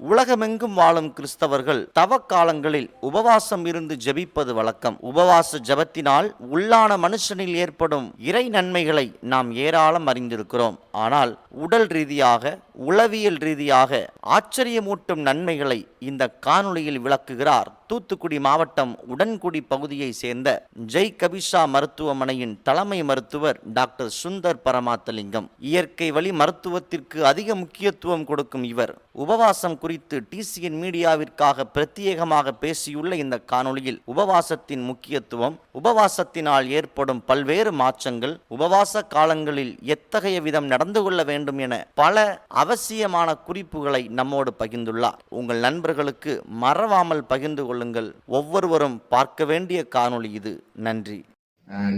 உலகமெங்கும் வாழும் கிறிஸ்தவர்கள் தவக்காலங்களில் உபவாசம் இருந்து ஜெபிப்பது வழக்கம். உபவாச ஜெபத்தினால் உள்ளான மனுஷனில் ஏற்படும் இறை நன்மைகளை நாம் ஏராளம் அறிந்திருக்கிறோம். ஆனால் உடல் ரீதியாக, உளவியல் ரீதியாக ஆச்சரியமூட்டும் நன்மைகளை இந்த காணொளியில் விளக்குகிறார் தூத்துக்குடி மாவட்டம் உடன்குடி பகுதியை சேர்ந்த ஜெய் கபிஷா மருத்துவமனையின் தலைமை மருத்துவர் டாக்டர் சுந்தர் பரமாத்தலிங்கம். இயற்கை வழி மருத்துவத்திற்கு அதிக முக்கியத்துவம் கொடுக்கும் இவர் உபவாசம் குறித்து டிசிஎன் மீடியாவிற்காக பிரத்யேகமாக பேசியுள்ள இந்த காணொளியில் உபவாசத்தின் முக்கியத்துவம், உபவாசத்தினால் ஏற்படும் பல்வேறு மாற்றங்கள், உபவாச காலங்களில் எத்தகைய விதம் நடந்து கொள்ள வேண்டும் என பல அவசியமான குறிப்புகளை நம்மோடு பகிர்ந்துள்ளார். உங்கள் நண்பர்களுக்கு மறவாமல் பகிர்ந்து கொள்ளுங்கள். ஒவ்வொருவரும் பார்க்க வேண்டிய காணொளி இது. நன்றி.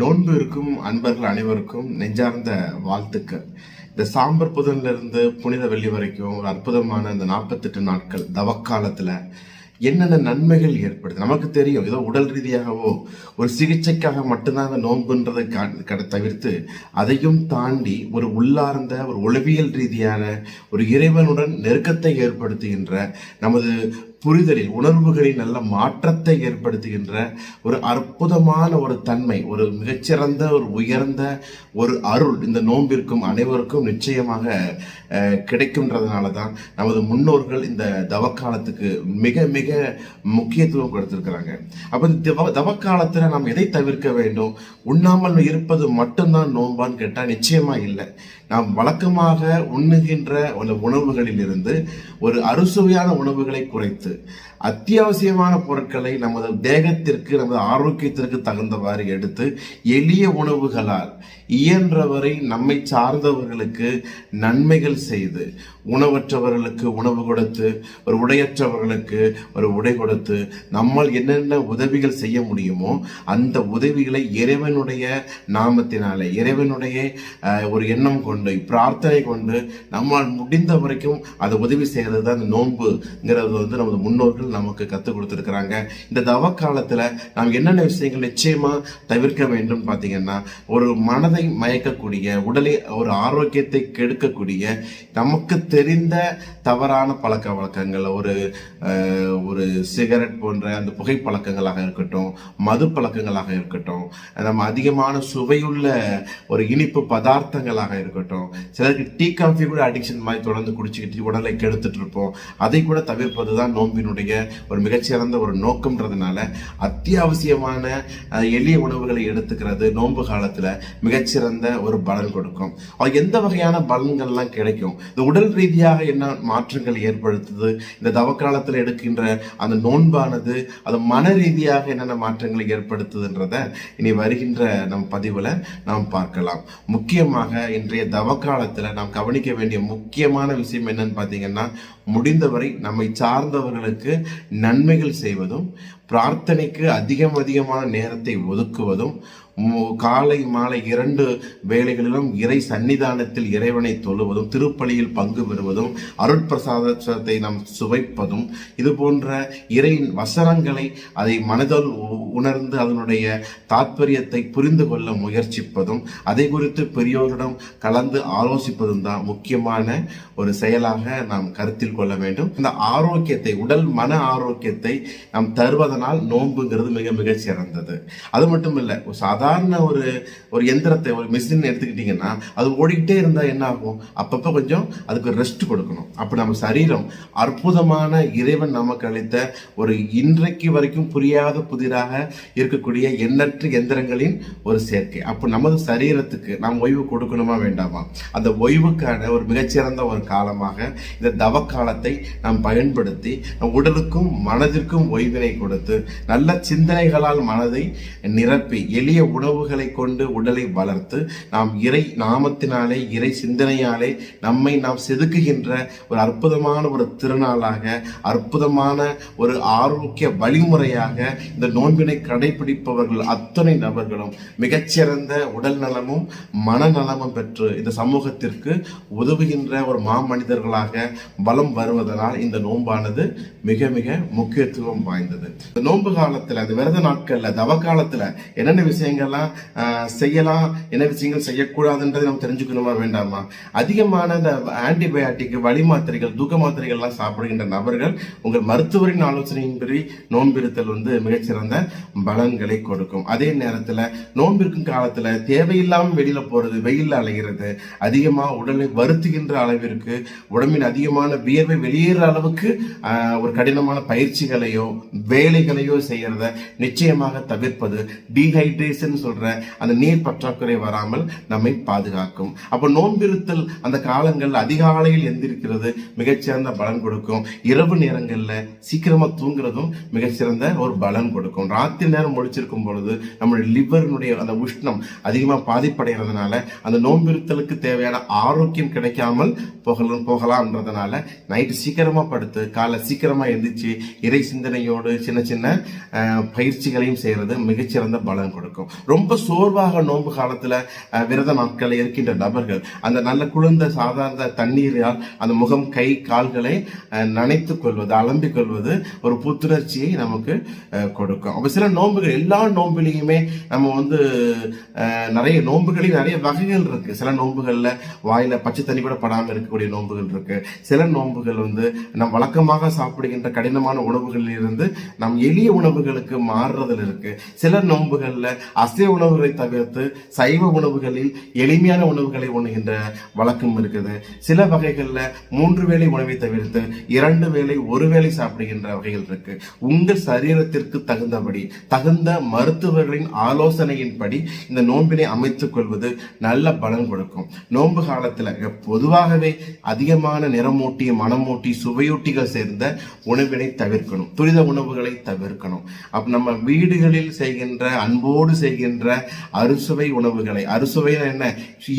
நோன்பு இருக்கும் அன்பர்கள் அனைவருக்கும் நெஞ்சார்ந்த வாழ்த்துக்கள். இந்த சாம்பர் புதன்ல புனித வெள்ளி வரைக்கும் ஒரு அற்புதமான இந்த 48 நாட்கள் தவக்காலத்துல என்னென்ன நன்மைகள் ஏற்படுது நமக்கு தெரியும். ஏதோ உடல் ரீதியாகவோ ஒரு சிகிச்சைக்காக மட்டும்தான் அந்த நோன்புன்றதை தவிர்த்து அதையும் தாண்டி ஒரு உள்ளார்ந்த ஒரு உளவியல் ரீதியான ஒரு இறைவனுடன் நெருக்கத்தை ஏற்படுத்துகின்ற நமது புரிதலில் உணர்வுகளில் நல்ல மாற்றத்தை ஏற்படுத்துகின்ற ஒரு அற்புதமான ஒரு தன்மை, ஒரு மிகச்சிறந்த ஒரு உயர்ந்த ஒரு அருள் இந்த நோன்பிற்கும் அனைவருக்கும் நிச்சயமாக கிடைக்கின்றதுனால தான் நமது முன்னோர்கள் இந்த தவக்காலத்துக்கு மிக மிக முக்கியத்துவம் கொடுத்திருக்கிறாங்க. அப்ப இந்த தவக்காலத்துல நாம் எதை தவிர்க்க வேண்டும்? உண்ணாமல் இருப்பது மட்டும்தான் நோன்பான்னு கேட்டா நிச்சயமா இல்லை. நாம் வழக்கமாக உண்ணுகின்ற உணவுகளில் இருந்து ஒரு அறுசுவையான உணவுகளை குறைத்து அத்தியாவசியமான பொருட்களை நமது தேகத்திற்கு, நமது ஆரோக்கியத்திற்கு தகுந்தவாறு எடுத்து எளிய உணவுகளால் இயன்றவரை நம்மை சார்ந்தவர்களுக்கு நன்மைகள் செய்து, உணவற்றவர்களுக்கு உணவு கொடுத்து, ஒரு உடையற்றவர்களுக்கு ஒரு உடை கொடுத்து, நம்மால் என்னென்ன உதவிகள் செய்ய முடியுமோ அந்த உதவிகளை இறைவனுடைய நாமத்தினாலே, இறைவனுடைய ஒரு எண்ணம் கொண்டு, பிரார்த்தனை கொண்டு நம்மால் முடிந்த வரைக்கும் அதை உதவி செய்யறது தான் இந்த நோன்புங்கிறது நமது முன்னோர்கள் நமக்கு கற்றுக் கொடுத்துருக்கிறாங்க. இந்த தவ காலத்துல நாம் என்னென்ன விஷயங்கள் நிச்சயமா தவிர்க்க வேண்டும் பார்த்தீங்கன்னா, ஒரு மனதை மயக்கக்கூடிய, உடலை ஒரு ஆரோக்கியத்தை கெடுக்கக்கூடிய, நமக்கு தெரிந்த தவறான பழக்க வழக்கங்கள், ஒரு சிகரெட் போன்ற அந்த புகைப்பழக்கங்களாக இருக்கட்டும், மது பழக்கங்களாக இருக்கட்டும், நம்ம அதிகமான சுவையுள்ள ஒரு இனிப்பு பதார்த்தங்களாக இருக்கட்டும், சிலருக்கு டீ காஃபி கூட அடிக்ஷன் மாதிரி தொடர்ந்து குடிச்சுக்கிட்டு உடலை கெடுத்துட்டு இருப்போம். அதை கூட தவிர்ப்பதுதான் நோன்பினுடைய ஒரு மிகச்சிறந்த ஒரு நோக்கம்ன்றதுனால அத்தியாவசியமான எளிய உணவுகளை எடுத்துக்கிறது நோன்பு காலத்துல மிகச்சிறந்த ஒரு பலன் கொடுக்கும். எந்த வகையான பலன்கள்லாம் கிடைக்கும்? இந்த உடல் ரீதியாக என்ன மாற்றங்கள் ஏற்படுத்துது இந்த தவக்காலத்தில் எடுக்கின்ற அந்த நோன்பானது, அது மன ரீதியாக என்னென்ன மாற்றங்களை ஏற்படுத்துதுன்றத இனி வருகின்ற நம் பதிவுல நாம் பார்க்கலாம். முக்கியமாக இன்றைய தவக்காலத்துல நாம் கவனிக்க வேண்டிய முக்கியமான விஷயம் என்னன்னு பாத்தீங்கன்னா, முடிந்தவரை நம்மை சார்ந்தவர்களுக்கு நன்மைகள் செய்வதும், பிரார்த்தனைக்கு அதிகமான நேரத்தை ஒதுக்குவதும், காலை மாலை 2 வேளைகளிலும் இறை சன்னிதானத்தில் இறைவனை தொழுவதும், திருப்பலியில் பங்கு பெறுவதும், அருட்பிரசாதத்தை நாம் சுவைப்பதும், இது போன்ற இறை வசனங்களை அதை மனதில் உணர்ந்து அதனுடைய தாற்பயத்தை புரிந்து கொள்ள முயற்சிப்பதும், அதை குறித்து பெரியோரிடம் கலந்து ஆலோசிப்பதும் தான் முக்கியமான ஒரு செயலாக நாம் கருத்தில் கொள்ள வேண்டும். இந்த ஆரோக்கியத்தை, உடல் மன ஆரோக்கியத்தை நாம் தருவதனால் நோன்புங்கிறது மிக மிக சிறந்தது. அது மட்டும் இல்லை, சாதாரண ஒரு எந்திரத்தை, ஒரு மிஷின் எடுத்துக்கிட்டீங்கன்னா அது ஓடிக்கிட்டே இருந்தா என்ன ஆகும்? அப்பப்ப கொஞ்சம் அதுக்கு ரெஸ்ட் கொடுக்கணும். அப்ப நம்ம சரீரம் அற்புதமான இறைவன் நமக்கு அளித்த ஒரு இன்றைக்கு வரைக்கும் புரியாத புதிராக இருக்கக்கூடிய எண்ணற்ற எந்திரங்களின் ஒரு சேர்க்கை. அப்ப நமது சரீரத்துக்கு நாம் ஓய்வு கொடுக்கணுமா வேண்டாமா? அந்த ஓய்வுக்கான ஒரு மிகச்சிறந்த ஒரு காலமாக இந்த தவ காலத்தை நாம் பயன்படுத்தி நம் உடலுக்கும் மனதிற்கும் ஓய்வினை கொடுத்து நல்ல சிந்தனைகளால் மனதை நிரப்பி எளிய உணவுகளை கொண்டு உடலை வளர்த்து நாம் இறை நாமத்தினாலே, இறை சிந்தனையாலே நம்மை நாம் செதுக்குகின்ற ஒரு அற்புதமான ஒரு திருநாளாக, அற்புதமான ஒரு ஆரோக்கிய வழிமுறையாக இந்த நோன்பினை கடைபிடிப்பவர்கள் அத்தனை நபர்களும் மிகச்சிறந்த உடல் நலமும் மனநலமும் பெற்று இந்த சமூகத்திற்கு உதவுகின்ற ஒரு மாமனிதர்களாக பலம் வருவதனால் இந்த நோன்பானது மிக மிக முக்கியத்துவம் வாய்ந்தது. இந்த நோன்பு காலத்துல, அந்த விரத நாட்கள்ல, தவ காலத்துல என்னென்ன விஷயங்கள் விஷயங்கள்லாம் செய்யலாம், என்ன விஷயங்கள் செய்யக்கூடாதுன்றதை நம்ம தெரிஞ்சுக்கணுமா வேண்டாமா? அதிகமான இந்த ஆன்டிபயாட்டிக், வலி மாத்திரைகள், தூக்க மாத்திரைகள்லாம் சாப்பிடுகின்ற நபர்கள் உங்கள் மருத்துவரின் ஆலோசனையின்படி நோன்பிருத்தல் மிகச்சிறந்த பலன்களை கொடுக்கும். அதே நேரத்தில் நோன்பிருக்கும் காலத்துல தேவையில்லாமல் வெளியில போறது, வெயில்ல அலைகிறது, அதிகமா உடலை வருத்துகின்ற அளவிற்கு உடம்பின் அதிகமான வியர்வை வெளியேற அளவுக்கு ஒரு கடினமான பயிற்சிகளையோ வேலைகளையோ செய்யறத நிச்சயமாக தவிர்ப்பது டீஹைட்ரேஷன் சொல்ற அந்த நீர் பற்றாக்குறை வராமல் நம்மை பாதுகாக்கும். அப்ப நோன்பிருத்தல் அந்த காலங்கள் அதிகாலையில் எந்திருக்கிறது மிகச்சிறந்த பலன் கொடுக்கும். இரவு நேரங்கள்ல சீக்கிரமா தூங்குறதும் மிகச்சிறந்த ஒரு பலன் கொடுக்கும். ராத்திரி நேரம் முழிச்சிருக்கும் பொழுது நம்மளுடைய லிவரினுடைய அந்த உஷ்ணம் அதிகமா பாதிப்படைகிறதுனால அந்த நோன்பிருத்தலுக்கு தேவையான ஆரோக்கியம் கிடைக்காமல் போகலாம்ன்றதுனால நைட்டு சீக்கிரமா படுத்து காலை சீக்கிரமா எந்திரிச்சு இறை சிந்தனையோடு சின்ன சின்ன பயிற்சிகளையும் செய்யறது மிகச்சிறந்த பலன் கொடுக்கும். ரொம்ப சோர்வாக நோன்பு காலத்துல விரத நாட்கள் இருக்கின்ற நபர்கள் அந்த நல்ல குளிர்ந்த சாதாரண தண்ணீரால் அந்த முகம், கை, கால்களை நனைத்துக் கொள்வது, அலம்பிக் கொள்வது ஒரு புத்துணர்ச்சியை நமக்கு கொடுக்கும். அப்ப சில நோன்புகள், எல்லா நோன்புலையுமே நம்ம நிறைய நோன்புகளில் நிறைய வகைகள் இருக்கு. சில நோன்புகள்ல வாயில பச்சை தண்ணி கூட படாமல் இருக்கக்கூடிய நோன்புகள் இருக்கு. சில நோன்புகள் நம் வழக்கமாக சாப்பிடுகின்ற கடினமான உணவுகளில் இருந்து நம் எளிய உணவுகளுக்கு மாறுறதுல இருக்கு. சில நோன்புகள்ல அசைவ உணவுகளை தவிர்த்து சைவ உணவுகளில் எளிமையான உணவுகளை உண்ணுகின்ற வழக்கம் இருக்குது. சில வகைகள்ல 3 வேளை உணவை தவிர்த்து 2 வேளை 1 வேளை சாப்பிடுகின்ற வகைகள் இருக்கு. உங்கள் சரீரத்திற்கு தகுந்தபடி, தகுந்த மருத்துவர்களின் ஆலோசனையின்படி இந்த நோன்பினை அமைத்துக் கொள்வது நல்ல பலன் கொடுக்கும். நோன்பு காலத்துல பொதுவாகவே அதிகமான நிறமூட்டி, மனமூட்டி, சுவையூட்டிகள் சேர்ந்த உணவினை தவிர்க்கணும். துரித உணவுகளை தவிர்க்கணும். அப்ப நம்ம வீடுகளில் செய்கின்ற, அன்போடு செய்கின்ற அறுசுவை உணவுகளை, அறுசுவை என்ன,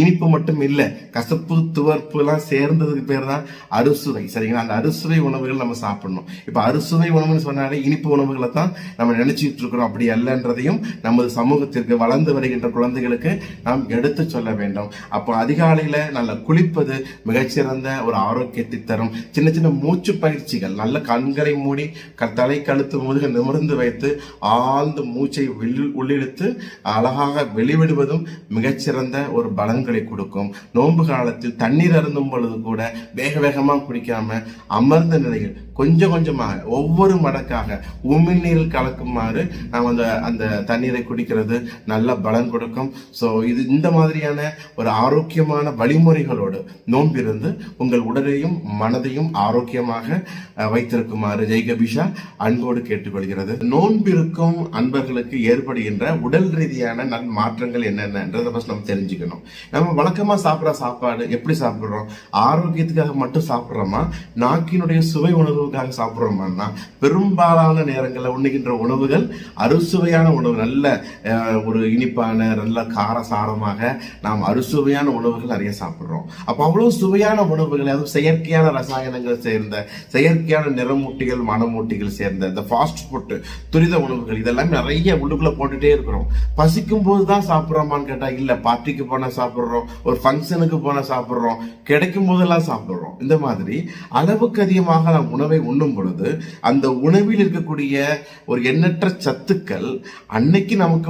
இனிப்பு மட்டும் இல்ல, கசப்பு துவர்ப்பு எல்லாம் சேர்ந்ததுக்கு பேர் தான் அறுசுவை. சரிங்களா? அந்த அறுசுவை உணவுகள் நம்ம சாப்பிடணும். இப்ப அறுசுவை உணவுன்னு சொன்னாலே இனிப்பு உணவுகளை தான் நம்ம நினைச்சிட்டு இருக்கிறோம். அப்படி அல்லன்றதையும் நமது சமூகத்திற்கு, வளர்ந்து வருகின்ற குழந்தைகளுக்கு நாம் எடுத்து சொல்ல வேண்டும். அப்போ அதிகாலையில நல்ல குளிப்பது மிகச்சிறந்த ஒரு ஆரோக்கியத்தை தரும். சின்ன சின்ன மூச்சு பயிற்சிகள், நல்ல கண்களை மூடி தலை, கழுத்து, முதுக நிமிர்ந்து வைத்து ஆழ்ந்து மூச்சை உள்ளிழுத்து அழகாக வெளிவிடுவதும் மிகச்சிறந்த ஒரு பலன்களை கொடுக்கும். நோன்பு காலத்தில் தண்ணீர் அருந்தும் பொழுது கூட வேக வேகமா குடிக்காம அமர்ந்த நிலையில் கொஞ்சம் கொஞ்சமாக ஒவ்வொரு மடக்காக உமிழ்நீரில் கலக்குமாறு நாம் அந்த தண்ணீரை குடிக்கிறது நல்ல பலன் கொடுக்கும். ஸோ இந்த மாதிரியான ஒரு ஆரோக்கியமான வழிமுறைகளோடு நோன்பிருந்து உங்கள் உடலையும் மனதையும் ஆரோக்கியமாக வைத்திருக்குமாறு ஜெய்கபிஷா அன்போடு கேட்டுக்கொள்கிறது. நோன்பிருக்கும் அன்பர்களுக்கு ஏற்படுகின்ற உடல் ரீதியான நல் மாற்றங்கள் என்னென்னன்றதை ஃபர்ஸ்ட் நம்ம தெரிஞ்சுக்கணும். நம்ம வழக்கமா சாப்பிட்ற சாப்பாடு எப்படி சாப்பிடுறோம்? ஆரோக்கியத்துக்காக மட்டும் சாப்பிட்றோமா, நாக்கினுடைய சுவை உணர்வுக்காக சாப்பிட்றோமான்னா பெரும்பாலான நேரங்களில் உண்ணுகின்ற உணவுகள் அறுசுவையான உணவு, நல்ல ஒரு இனிப்பான, நல்ல காரசாரமாக நாம் அறுசுவையான உணவுகள் நிறைய சாப்பிட்றோம். அப்போ அவ்வளவு சுவையான உணவுகள், அதுவும் செயற்கையான ரசாயனங்கள் சேர்ந்த, செயற்கையான நிறமூட்டிகள், மனமூட்டிகள் சேர்ந்த இந்த ஃபாஸ்ட் ஃபுட், துரித உணவுகள், இதெல்லாம் நிறைய உள்ளுக்குள்ள போட்டுட்டே இருக்கிறோம். பசிக்கும் போது தான் சாப்பிட்றோமான்னு கேட்டா இல்ல. பார்ட்டிக்கு போனா சாப்பிட்றோம், ஒரு ஃபங்க்ஷனுக்கு போனா சாப்பிட்றோம், கிடைக்கும் போதெல்லாம் சாப்பிட்றோம். இந்த மாதிரி அளவுக்கு அதிகமாக நாம் உணவை உண்ணும் பொழுது அந்த உணவில் இருக்கக்கூடிய ஒரு எண்ணற்ற சத்துக்கள் அன்னைக்கு நமக்கு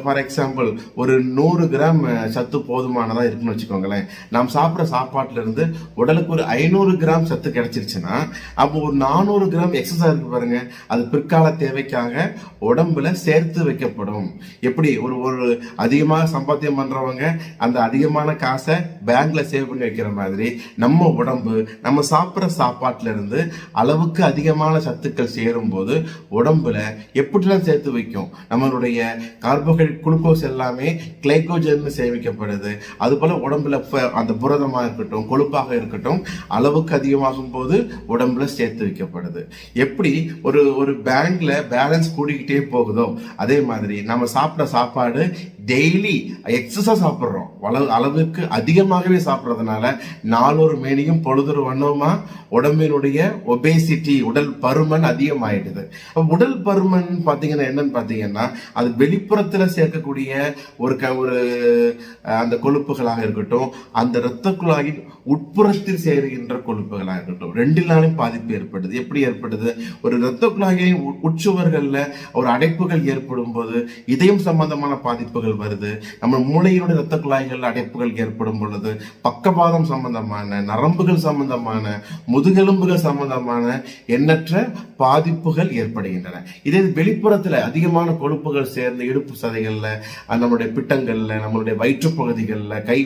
ஃபார் எக்ஸாம்பிள் ஒரு 100 கிராம் சத்து போதுமானதா இருக்குன்னு வச்சுக்கோங்களேன். நாம் சாப்பிட்ற சாப்பாட்டுல இருந்து உடலுக்கு ஒரு 500 கிராம் சத்து கிடைச்சிருச்சுன்னா அப்போ ஒரு 400 கிராம் எக்ஸஸா இருக்கு பாருங்க, அது பிற்கால தேவைக்காக உடம்புல சேர்த்து வைக்கப்படும். எப்படி ஒரு அதிகமாக சம்பாத்தியம் பண்றவங்க அந்த அதிகமான காசை பேங்க்ல சேவ் பண்ணி வைக்கிற மாதிரி நம்ம உடம்பு நம்ம சாப்பிட்ற சாப்பாட்டுல இருந்து அளவுக்கு அதிகமான சத்துக்கள் சேரும் போது உடம்புல எப்படிலாம் சேர்த்து வைக்கும். நம்மளுடைய கார்போஹைட்ரேட், குளுக்கோஸ் எல்லாமே கிளைகோஜன் சேமிக்கப்படுது. அது போல உடம்புல அந்த புரதமா இருக்கட்டும், கொழுப்பாக இருக்கட்டும், அளவுக்கு அதிகமாகும் போது உடம்புல சேர்த்து வைக்கப்படுது. எப்படி ஒரு பேங்க்ல பேலன்ஸ் கூடிக்கிட்டே போகுதோ அதே மாதிரி நம்ம சாப்பிட்ற சாப்பாடு டெய்லி எக்ஸஸா சாப்பிட்றோம், அளவுக்கு அதிகமாகவே சாப்பிட்றதுனால நாளொரு மேனியும் பொழுதொரு வண்ணமா உடம்பினுடைய ஒபேசிட்டி, உடல் பருமன் அதிகமாயிடுது. உடல் பருமன் பாத்தீங்கன்னா என்னன்னு பாத்தீங்கன்னா அது வெளிப்புறத்துல சேர்க்கக்கூடிய ஒரு அந்த கொழுப்புகளாக இருக்கட்டும், அந்த இரத்த குழாயின் உட்புறத்தில் சேருகின்ற கொழுப்புகளாக இருக்கட்டும், ரெண்டிலாலும் பாதிப்பு ஏற்படுது. எப்படி ஏற்படுது? ஒரு இரத்த குழாயின் உட்சுவர்கள்ல ஒரு அடைப்புகள் ஏற்படும் போது இதயம் சம்பந்தமான பாதிப்புகள் வருது. நம்ம மூளையினுடைய இரத்த குழாய்கள் அடைப்புகள் ஏற்படும் பொழுது பக்கவாதம் சம்பந்தமான, நரம்புகள் சம்பந்தமான, முதுகெலும்புகள் சம்பந்தமான எண்ணற்ற பாதிப்புகள் ஏற்படுகின்றன. இதே வெளிப்புறத்துல அதிகமான கொழுப்புகள் சேர்ந்த இடுப்பு சதைகள்ல, நம்மளுடைய பிட்டங்கள்ல, நம்மளுடைய வயிற்று பகுதிகளில், கை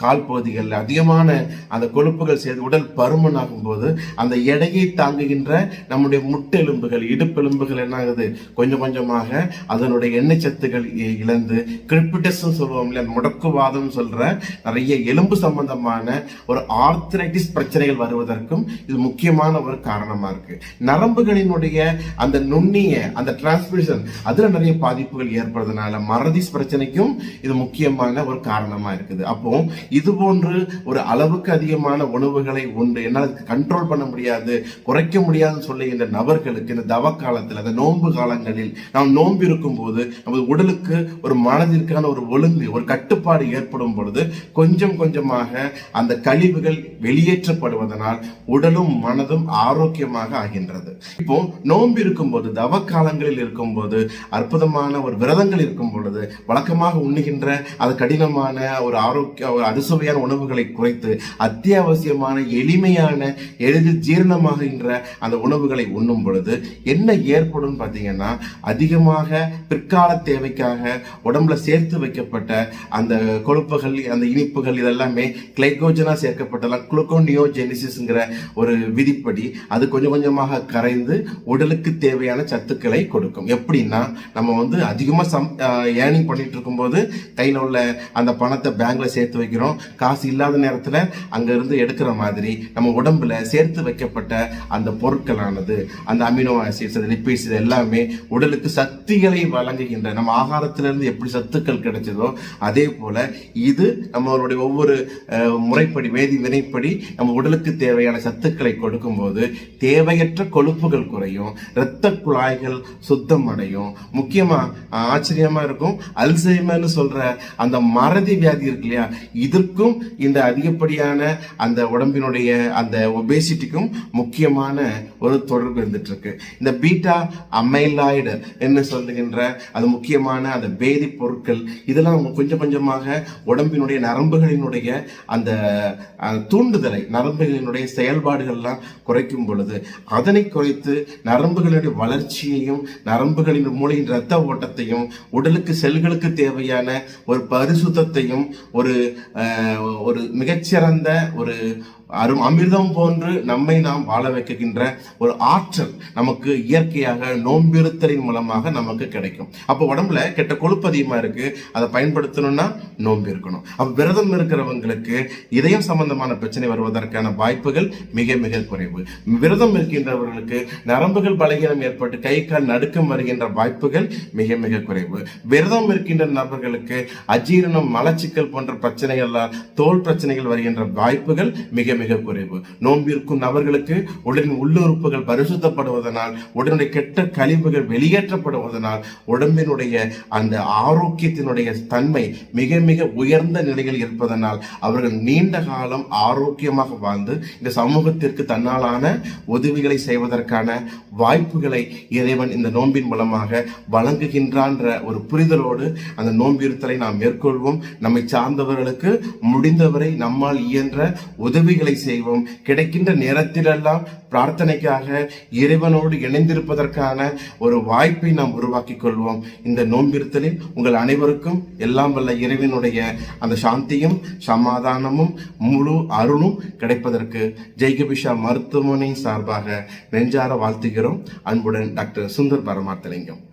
கால் பகுதிகளில் அதிகமான அந்த கொழுப்புகள் சேர்ந்து உடல் பருமன் ஆகும் போது அந்த எடையை தாங்குகின்ற நம்முடைய முட்டெலும்புகள், இடுப்பெலும்புகள் என்ன ஆகுது? கொஞ்சம் கொஞ்சமாக அதனுடைய எண்ணெய் சத்துக்கள் இழந்து கிரிப்பிட்டஸ் சொல்லுவோம் இல்லையா, முடக்குவாதம் சொல்ற நிறைய எலும்பு சம்பந்தமான ஒரு ஆர்த்ரைட்டிஸ் பிரச்சனைகள் வருவதற்கும் இது முக்கியமான ஒரு காரணமா இருக்கு. நரம்புகளினுடைய அந்த நுண்ணிய அந்த டிரான்ஸ்மிஷன் அதுல நிறைய பாதிப்புகள் ஏற்படுறதுனால மறதிஸ் பிரச்சனைக்கும் இது முக்கியமான ஒரு காரணமா இருக்குது. அப்போ இது போன்று ஒரு அளவுக்கு அதிகமான உணவுகளை உண்டு என்னால் கண்ட்ரோல் பண்ண முடியாது, குறைக்க முடியாதுன்னு சொல்லுகின்ற நபர்களுக்கு இந்த தவ காலத்தில், அந்த நோன்பு காலங்களில் நாம் நோன்பு இருக்கும் போது நமது உடலுக்கு ஒரு மனதிற்கான ஒரு ஒழுங்கு, ஒரு கட்டுப்பாடு ஏற்படும் பொழுது கொஞ்சம் கொஞ்சமாக அந்த கழிவுகள் வெளியேற்றப்படுவதனால் உடலும் மனதும் ஆரோக்கியமாக ஆகின்றது. இப்போ நோன்பு இருக்கும் போது, தவ காலங்களில் இருக்கும் போது, அற்புதமான ஒரு விரதங்கள் இருக்கும் பொழுது வழக்கமாக உண்ணுகின்ற அது கடினமான ஒரு ஆரோக்கிய ஒரு அறுசுவையான உணவுகளை குறைத்து அத்தியாவசியமான எளிமையான எளிதில் ஜீரணமாகின்ற அந்த உணவுகளை உண்ணும் பொழுது என்ன ஏற்படும் பார்த்தீங்கன்னா, அதிகமாக பிற்கால தேவைக்காக உடம்புல சேர்த்து வைக்கப்பட்ட அந்த கொழுப்புகள், அந்த இனிப்புகள் இதெல்லாமே கிளைகோஜனா சேர்க்கப்பட்டலாம் குளுக்கோனியோஜெனிசிஸ்ங்கிற ஒரு விதிப்படி அது கொஞ்சம் கொஞ்சமாக கரைந்து உடலுக்கு தேவையான சத்துக்களை கொடுக்கும். எப்படின்னா, நம்ம அதிகமா ஏர்னிங் பண்ணிட்டு இருக்கும் போது கையில் உள்ள அந்த பணத்தை பேங்க்ல சேர்த்து வைக்கிறோம், காசு இல்லாத நேரத்தில் அங்க இருந்து எடுக்கிற மாதிரி நம்ம உடம்புல சேர்த்து வைக்கப்பட்ட அந்த பொருட்களானது, அந்த அமினோ ஆசிட்ஸ், லிப்பிட்ஸ், இது எல்லாமே உடலுக்கு சக்திகளை வழங்குகின்ற, நம்ம ஆகாரத்திலிருந்து எப்படி சத்துக்கள் கிடைச்சதோ அதே போல இது நம்மளுடைய ஒவ்வொரு முறைப்படி, வேதி வினைப்படி நம்ம உடலுக்கு தேவையான சத்துக்களை கொடுக்கும் போது தேவையற்ற கொழுப்புகள் குறையும், இரத்த குழாய்கள் சுத்தம் அடையும். முக்கியமா ஆச்சரியமா இருக்கும், அல்சைமர்னு சொல்ற அந்த மறதி வியாதி இருக்கு இல்லையா, இதற்கும் இந்த அதிகப்படியான அந்த உடம்பினுடைய அந்த ஒபேசிட்டிக்கும் முக்கியமான ஒரு தொடர்பு இருந்துட்டு இருக்கு. இந்த பீட்டா அமைலாய்டு என்ன சொல்லுகின்ற அது முக்கியமான அந்த வேதி பொருட்கள் இதெல்லாம் கொஞ்சம் கொஞ்சமாக உடம்பினுடைய நரம்புகளினுடைய அந்த தூண்டுதலை, நரம்புகளினுடைய செயல்பாடுகள்லாம் குறைக்கும் பொழுது அதனை குறைத்து நரம்புகளினுடைய வளர்ச்சியையும், நரம்புகளின் மூளையின் இரத்த ஓட்டத்தையும், உடலுக்கு செல்களுக்கு தேவையான ஒரு பரிசுத்தத்தையும், ஒரு மிகச்சிறந்த ஒரு அமிர்தம் போன்று நம்மை நாம் வாழ வைக்கின்ற ஒரு ஆற்றல் நமக்கு இயற்கையாக நோன்பிருத்தலின் மூலமாக நமக்கு கிடைக்கும். அப்போ உடம்புல கெட்ட கொழுப்பு அதிகமா இருக்கு, அதை பயன்படுத்தணும்னா நோன்பு இருக்கணும். அப்ப விரதம் இருக்கிறவங்களுக்கு இதயம் சம்பந்தமான பிரச்சனை வருவதற்கான வாய்ப்புகள் மிக மிக குறைவு. விரதம் இருக்கின்றவர்களுக்கு நரம்புகள் பலகீனம் ஏற்பட்டு கை கால் நடுக்கம் வருகின்ற வாய்ப்புகள் மிக மிக குறைவு. விரதம் இருக்கின்ற நபர்களுக்கு அஜீரணம், மலச்சிக்கல் போன்ற பிரச்சனைகளால் தோல் பிரச்சனைகள் வருகின்ற வாய்ப்புகள் மிக மிக குறைவு. நோன்பிருக்கும் நபர்களுக்கு உடலின் உள்ளுறுப்புகள் பரிசுத்தப்படுவதனால், உடனுடைய கெட்ட கழிவுகள் வெளியேற்றப்படுவதனால் உடம்பினுடைய அந்த ஆரோக்கியத்தினுடைய தன்மை மிக மிக உயர்ந்த நிலையில் இருப்பதனால் அவர்கள் நீண்ட காலம் ஆரோக்கியமாக வாழ்ந்து இந்த சமூகத்திற்கு தன்னாலான உதவிகளை செய்வதற்கான வாய்ப்புகளை இறைவன் இந்த நோன்பின் மூலமாக வழங்குகின்றான்ற ஒரு புரிதலோடு அந்த நோன்பிருத்தலை நாம் மேற்கொள்வோம். நம்மை சார்ந்தவர்களுக்கு முடிந்தவரை நம்மால் இயன்ற உதவிகளை செய்வோம். கிடைக்கின்ற நேரத்திலெல்லாம் பிரார்த்தனைக்காக இறைவனோடு இணைந்திருப்பதற்கான ஒரு வாய்ப்பை நாம் உருவாக்கிக் கொள்வோம். இந்த நோன்பிருத்தலில் உங்கள் அனைவருக்கும் எல்லாம் வல்ல இறைவனுடைய அந்த சாந்தியும் சமாதானமும் முழு அருளும் கிடைப்பதற்கு ஜெய்கபிஷா மருத்துவமனை சார்பாக நெஞ்சார வாழ்த்துகிறோம். அன்புடன் டாக்டர் சுந்தர் பரமார்த்தலிங்கம்.